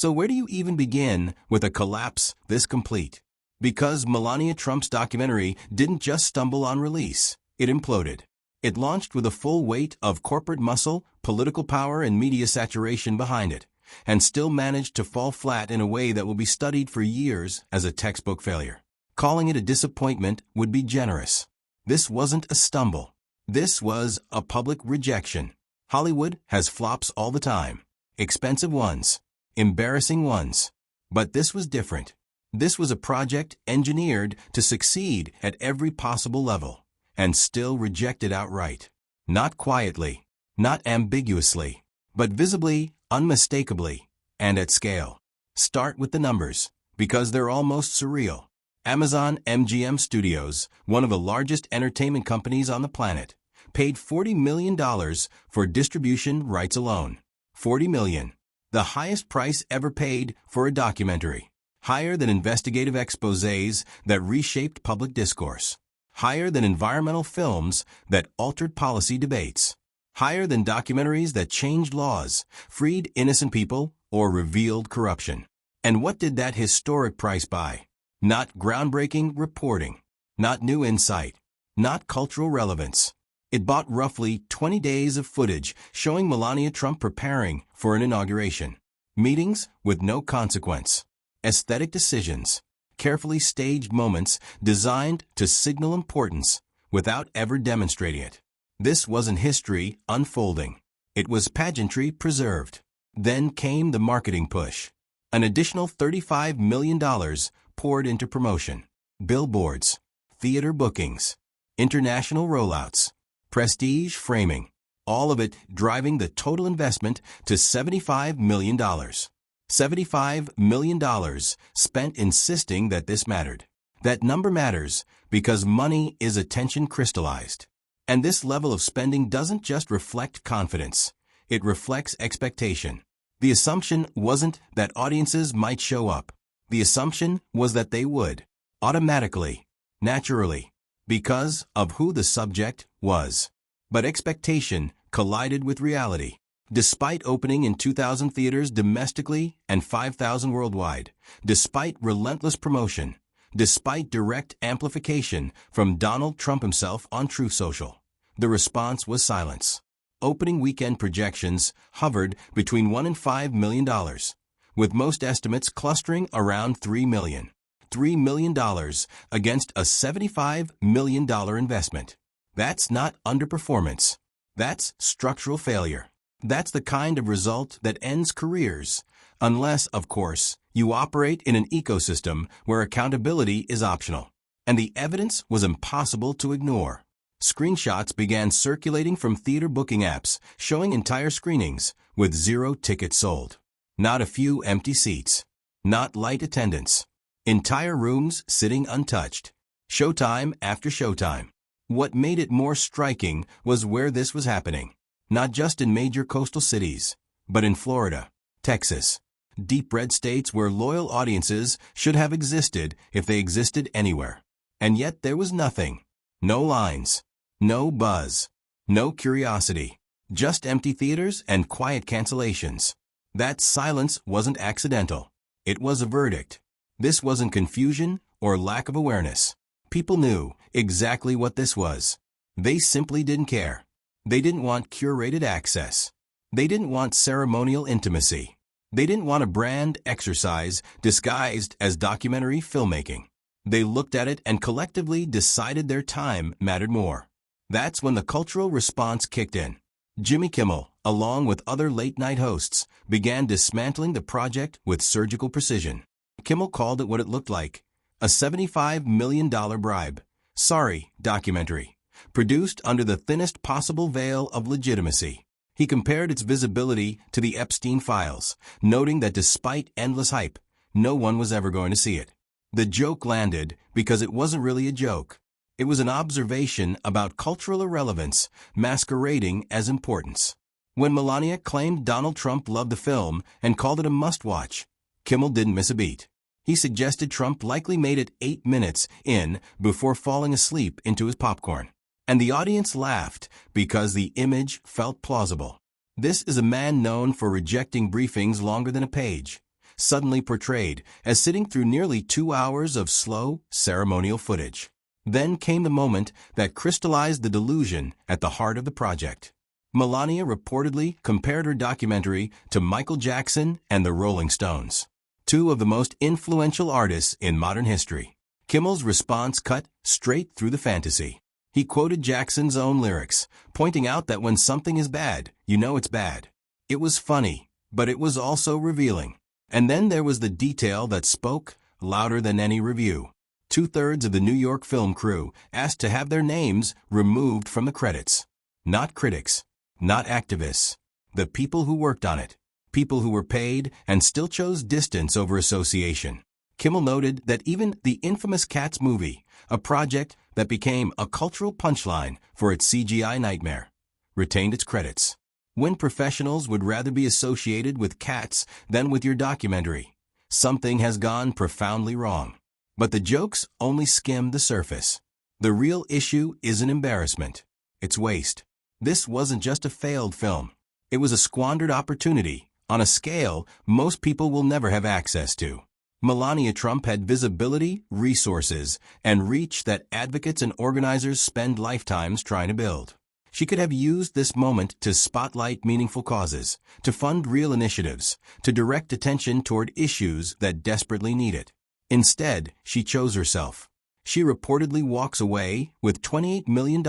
So where do you even begin with a collapse this complete? Because Melania Trump's documentary didn't just stumble on release, it imploded. It launched with the full weight of corporate muscle, political power, and media saturation behind it, and still managed to fall flat in a way that will be studied for years as a textbook failure. Calling it a disappointment would be generous. This wasn't a stumble. This was a public rejection. Hollywood has flops all the time. Expensive ones. Embarrassing ones. But this was different. This was a project engineered to succeed at every possible level, and still rejected outright. Not quietly, not ambiguously, but visibly, unmistakably, and at scale. Start with the numbers, because they're almost surreal. Amazon MGM Studios, one of the largest entertainment companies on the planet, paid $40 million for distribution rights alone. $40 million. The highest price ever paid for a documentary. Higher than investigative exposés that reshaped public discourse. Higher than environmental films that altered policy debates. Higher than documentaries that changed laws, freed innocent people, or revealed corruption. And what did that historic price buy? Not groundbreaking reporting. Not new insight. Not cultural relevance. It bought roughly 20 days of footage showing Melania Trump preparing for an inauguration. Meetings with no consequence. Aesthetic decisions. Carefully staged moments designed to signal importance without ever demonstrating it. This wasn't history unfolding. It was pageantry preserved. Then came the marketing push. An additional $35 million poured into promotion. Billboards. Theater bookings. International rollouts. Prestige framing. All of it driving the total investment to $75 million. $75 million spent insisting that this mattered. That number matters because money is attention crystallized. And this level of spending doesn't just reflect confidence. It reflects expectation. The assumption wasn't that audiences might show up. The assumption was that they would. Automatically. Naturally. Because of who the subject was. But expectation collided with reality. Despite opening in 2,000 theaters domestically and 5,000 worldwide, despite relentless promotion, despite direct amplification from Donald Trump himself on Truth Social, the response was silence. Opening weekend projections hovered between $1 and $5 million, with most estimates clustering around $3 million. $3 million against a $75 million investment. That's not underperformance. That's structural failure. That's the kind of result that ends careers, unless, of course, you operate in an ecosystem where accountability is optional. And the evidence was impossible to ignore. Screenshots began circulating from theater booking apps, showing entire screenings with 0 tickets sold. Not a few empty seats. Not light attendance. Entire rooms sitting untouched. Showtime after showtime. What made it more striking was where this was happening. Not just in major coastal cities, but in Florida, Texas. Deep red states where loyal audiences should have existed if they existed anywhere. And yet there was nothing. No lines. No buzz. No curiosity. Just empty theaters and quiet cancellations. That silence wasn't accidental. It was a verdict. This wasn't confusion or lack of awareness. People knew exactly what this was. They simply didn't care. They didn't want curated access. They didn't want ceremonial intimacy. They didn't want a brand exercise disguised as documentary filmmaking. They looked at it and collectively decided their time mattered more. That's when the cultural response kicked in. Jimmy Kimmel, along with other late-night hosts, began dismantling the project with surgical precision. Kimmel called it what it looked like. A $75 million bribe. Sorry, documentary. Produced under the thinnest possible veil of legitimacy. He compared its visibility to the Epstein files, noting that despite endless hype, no one was ever going to see it. The joke landed because it wasn't really a joke. It was an observation about cultural irrelevance masquerading as importance. When Melania claimed Donald Trump loved the film and called it a must-watch, Kimmel didn't miss a beat. He suggested Trump likely made it 8 minutes in before falling asleep into his popcorn. And the audience laughed because the image felt plausible. This is a man known for rejecting briefings longer than a page, suddenly portrayed as sitting through nearly 2 hours of slow, ceremonial footage. Then came the moment that crystallized the delusion at the heart of the project. Melania reportedly compared her documentary to Michael Jackson and the Rolling Stones, two of the most influential artists in modern history. Kimmel's response cut straight through the fantasy. He quoted Jackson's own lyrics, pointing out that when something is bad, you know it's bad. It was funny, but it was also revealing. And then there was the detail that spoke louder than any review. 2/3 of the New York film crew asked to have their names removed from the credits. Not critics, not activists. The people who worked on it. People who were paid and still chose distance over association. Kimmel noted that even the infamous Cats movie, a project that became a cultural punchline for its CGI nightmare, retained its credits. When professionals would rather be associated with cats than with your documentary, something has gone profoundly wrong. But the jokes only skimmed the surface. The real issue isn't embarrassment. It's waste. This wasn't just a failed film. It was a squandered opportunity on a scale most people will never have access to. Melania Trump had visibility, resources, and reach that advocates and organizers spend lifetimes trying to build. She could have used this moment to spotlight meaningful causes, to fund real initiatives, to direct attention toward issues that desperately need it. Instead, she chose herself. She reportedly walks away with $28 million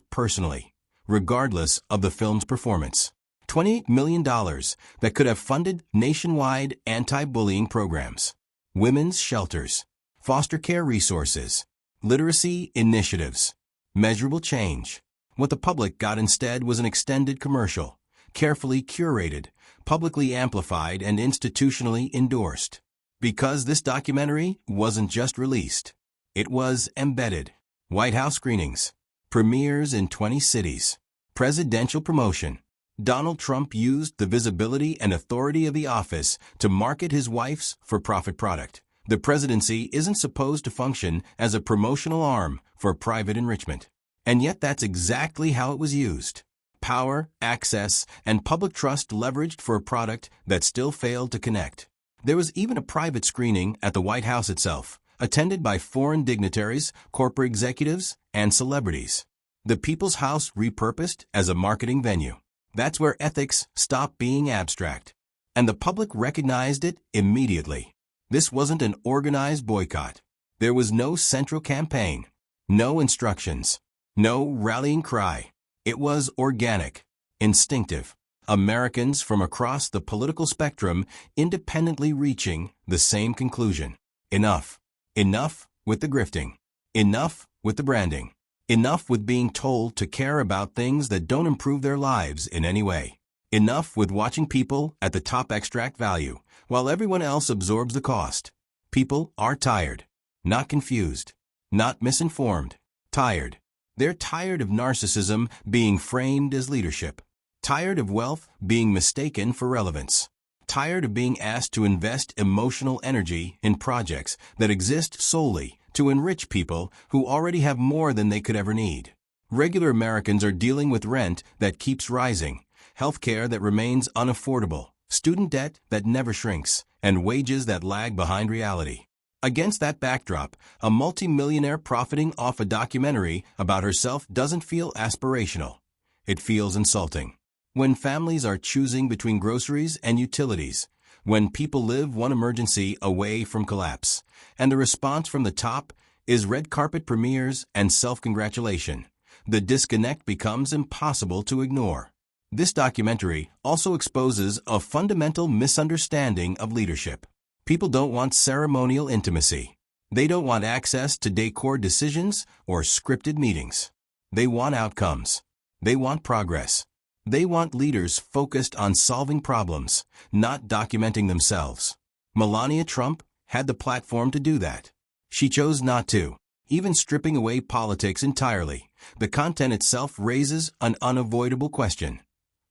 personally, regardless of the film's performance. $28 million that could have funded nationwide anti-bullying programs, women's shelters, foster care resources, literacy initiatives, measurable change. What the public got instead was an extended commercial, carefully curated, publicly amplified, and institutionally endorsed. Because this documentary wasn't just released, it was embedded. White House screenings, premieres in 20 cities, presidential promotion. Donald Trump used the visibility and authority of the office to market his wife's for-profit product. The presidency isn't supposed to function as a promotional arm for private enrichment. And yet that's exactly how it was used. Power, access, and public trust leveraged for a product that still failed to connect. There was even a private screening at the White House itself, attended by foreign dignitaries, corporate executives, and celebrities. The People's House repurposed as a marketing venue. That's where ethics stopped being abstract. And the public recognized it immediately. This wasn't an organized boycott. There was no central campaign, no instructions, no rallying cry. It was organic, instinctive. Americans from across the political spectrum independently reaching the same conclusion. Enough. Enough with the grifting. Enough with the branding. Enough with being told to care about things that don't improve their lives in any way. Enough with watching people at the top extract value, while everyone else absorbs the cost. People are tired. Not confused. Not misinformed. Tired. They're tired of narcissism being framed as leadership. Tired of wealth being mistaken for relevance. Tired of being asked to invest emotional energy in projects that exist solely to enrich people who already have more than they could ever need. Regular Americans are dealing with rent that keeps rising, health care that remains unaffordable, student debt that never shrinks, and wages that lag behind reality. Against that backdrop, a multimillionaire profiting off a documentary about herself doesn't feel aspirational. It feels insulting. When families are choosing between groceries and utilities, when people live one emergency away from collapse, and the response from the top is red carpet premieres and self-congratulation, the disconnect becomes impossible to ignore. This documentary also exposes a fundamental misunderstanding of leadership. People don't want ceremonial intimacy. They don't want access to decor decisions or scripted meetings. They want outcomes. They want progress. They want leaders focused on solving problems, not documenting themselves. Melania Trump had the platform to do that. She chose not to. Even stripping away politics entirely, the content itself raises an unavoidable question.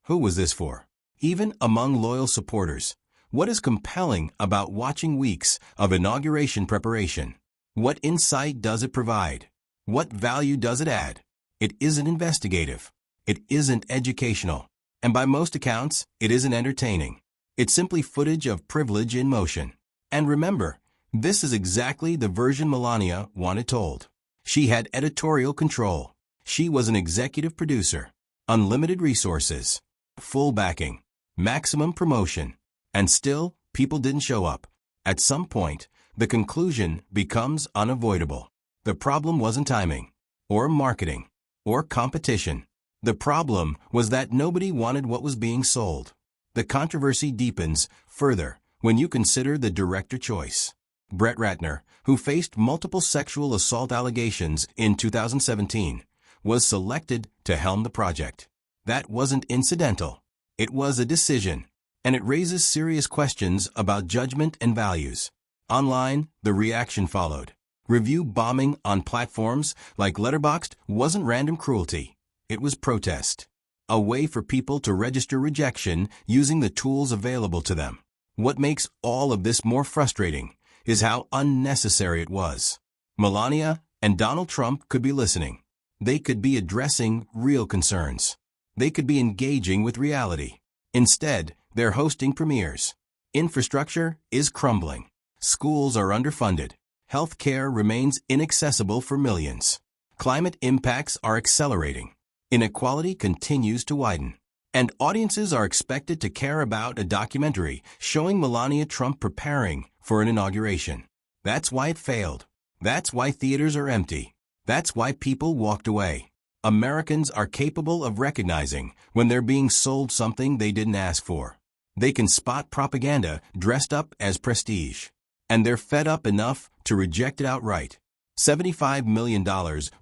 Who was this for? Even among loyal supporters, what is compelling about watching weeks of inauguration preparation? What insight does it provide? What value does it add? It isn't investigative. It isn't educational. And by most accounts, it isn't entertaining. It's simply footage of privilege in motion. And remember, this is exactly the version Melania wanted told. She had editorial control. She was an executive producer. Unlimited resources. Full backing. Maximum promotion. And still, people didn't show up. At some point, the conclusion becomes unavoidable. The problem wasn't timing, or marketing, or competition. The problem was that nobody wanted what was being sold. The controversy deepens further when you consider the director choice. Brett Ratner, who faced multiple sexual assault allegations in 2017, was selected to helm the project. That wasn't incidental. It was a decision, and it raises serious questions about judgment and values. Online, the reaction followed. Review bombing on platforms like Letterboxd wasn't random cruelty. It was protest. A way for people to register rejection using the tools available to them. What makes all of this more frustrating is how unnecessary it was. Melania and Donald Trump could be listening. They could be addressing real concerns. They could be engaging with reality. Instead, they're hosting premieres. Infrastructure is crumbling. Schools are underfunded. Healthcare remains inaccessible for millions. Climate impacts are accelerating. Inequality continues to widen. And audiences are expected to care about a documentary showing Melania Trump preparing for an inauguration. That's why it failed. That's why theaters are empty. That's why people walked away. Americans are capable of recognizing when they're being sold something they didn't ask for. They can spot propaganda dressed up as prestige. And they're fed up enough to reject it outright. $75 million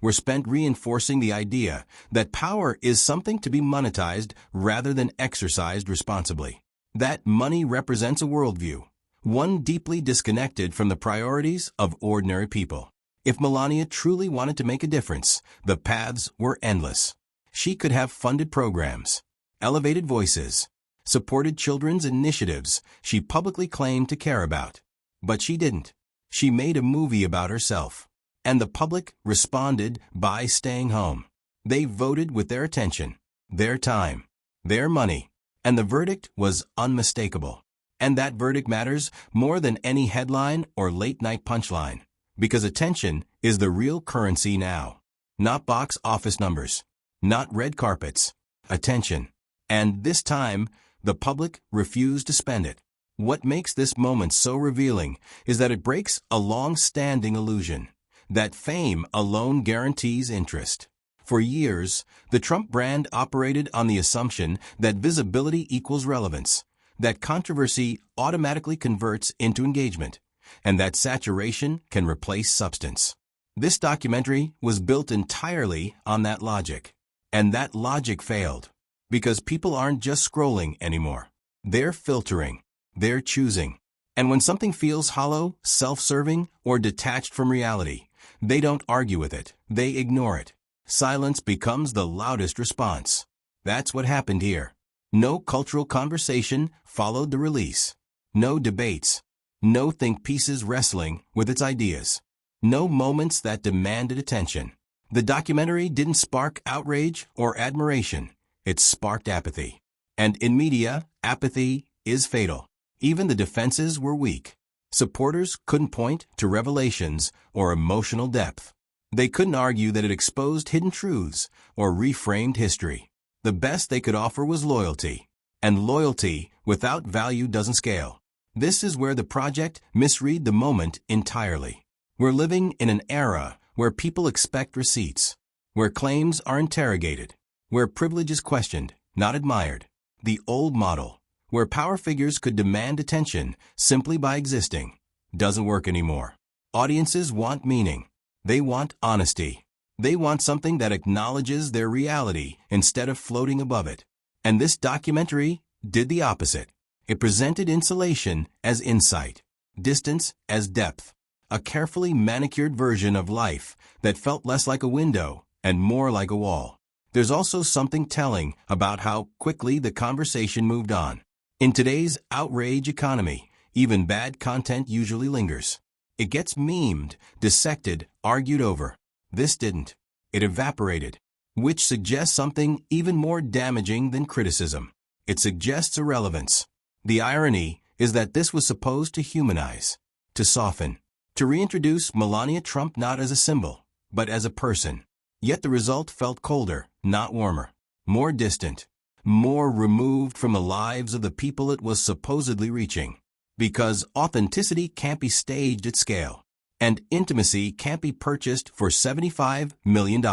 were spent reinforcing the idea that power is something to be monetized rather than exercised responsibly. That money represents a worldview, one deeply disconnected from the priorities of ordinary people. If Melania truly wanted to make a difference, the paths were endless. She could have funded programs, elevated voices, supported children's initiatives she publicly claimed to care about. But she didn't. She made a movie about herself. And the public responded by staying home. They voted with their attention, their time, their money, and the verdict was unmistakable. And that verdict matters more than any headline or late-night punchline, because attention is the real currency now. Not box office numbers, not red carpets, attention. And this time, the public refused to spend it. What makes this moment so revealing is that it breaks a long-standing illusion. That fame alone guarantees interest. For years, the Trump brand operated on the assumption that visibility equals relevance, that controversy automatically converts into engagement, and that saturation can replace substance. This documentary was built entirely on that logic. And that logic failed. Because people aren't just scrolling anymore. They're filtering. They're choosing. And when something feels hollow, self-serving, or detached from reality, they don't argue with it. They ignore it. Silence becomes the loudest response. That's what happened here. No cultural conversation followed the release. No debates. No think pieces wrestling with its ideas. No moments that demanded attention. The documentary didn't spark outrage or admiration. It sparked apathy. And in media, apathy is fatal. Even the defenses were weak. Supporters couldn't point to revelations or emotional depth. They couldn't argue that it exposed hidden truths or reframed history. The best they could offer was loyalty. And loyalty without value doesn't scale. This is where the project misread the moment entirely. We're living in an era where people expect receipts, where claims are interrogated, where privilege is questioned, not admired. The old model, where power figures could demand attention simply by existing, doesn't work anymore. Audiences want meaning. They want honesty. They want something that acknowledges their reality instead of floating above it. And this documentary did the opposite. It presented insulation as insight, distance as depth, a carefully manicured version of life that felt less like a window and more like a wall. There's also something telling about how quickly the conversation moved on. In today's outrage economy, even bad content usually lingers. It gets memed, dissected, argued over. This didn't. It evaporated, which suggests something even more damaging than criticism. It suggests irrelevance. The irony is that this was supposed to humanize, to soften, to reintroduce Melania Trump not as a symbol, but as a person. Yet the result felt colder, not warmer, more distant, more removed from the lives of the people it was supposedly reaching. Because authenticity can't be staged at scale, and intimacy can't be purchased for $75 million.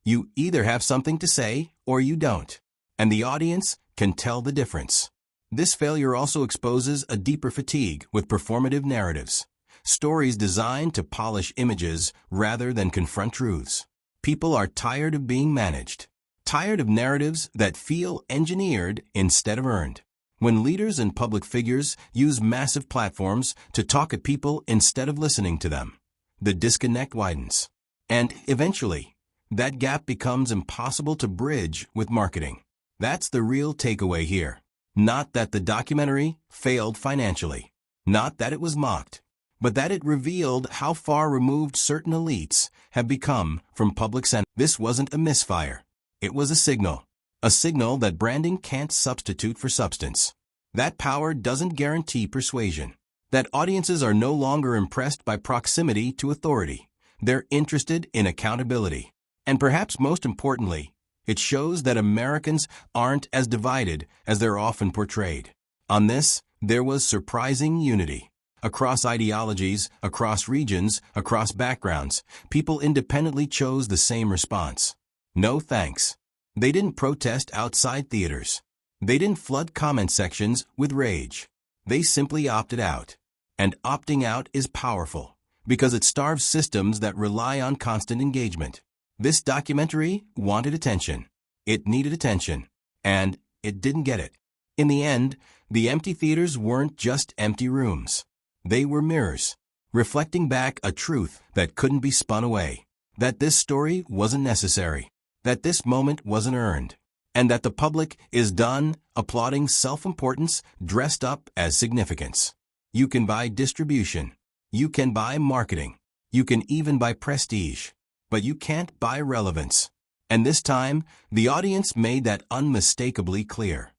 You either have something to say or you don't, and the audience can tell the difference. This failure also exposes a deeper fatigue with performative narratives, stories designed to polish images rather than confront truths. People are tired of being managed, tired of narratives that feel engineered instead of earned. When leaders and public figures use massive platforms to talk at people instead of listening to them, the disconnect widens. And eventually, that gap becomes impossible to bridge with marketing. That's the real takeaway here. Not that the documentary failed financially, not that it was mocked, but that it revealed how far removed certain elites have become from public sentiment. This wasn't a misfire. It was a signal that branding can't substitute for substance. That power doesn't guarantee persuasion. That audiences are no longer impressed by proximity to authority. They're interested in accountability. And perhaps most importantly, it shows that Americans aren't as divided as they're often portrayed. On this, there was surprising unity. Across ideologies, across regions, across backgrounds, people independently chose the same response. No thanks. They didn't protest outside theaters. They didn't flood comment sections with rage. They simply opted out. And opting out is powerful, because it starves systems that rely on constant engagement. This documentary wanted attention. It needed attention. And it didn't get it. In the end, the empty theaters weren't just empty rooms. They were mirrors, reflecting back a truth that couldn't be spun away. That this story wasn't necessary. That this moment wasn't earned. And that the public is done applauding self-importance dressed up as significance. You can buy distribution. You can buy marketing. You can even buy prestige. But you can't buy relevance. And this time, the audience made that unmistakably clear.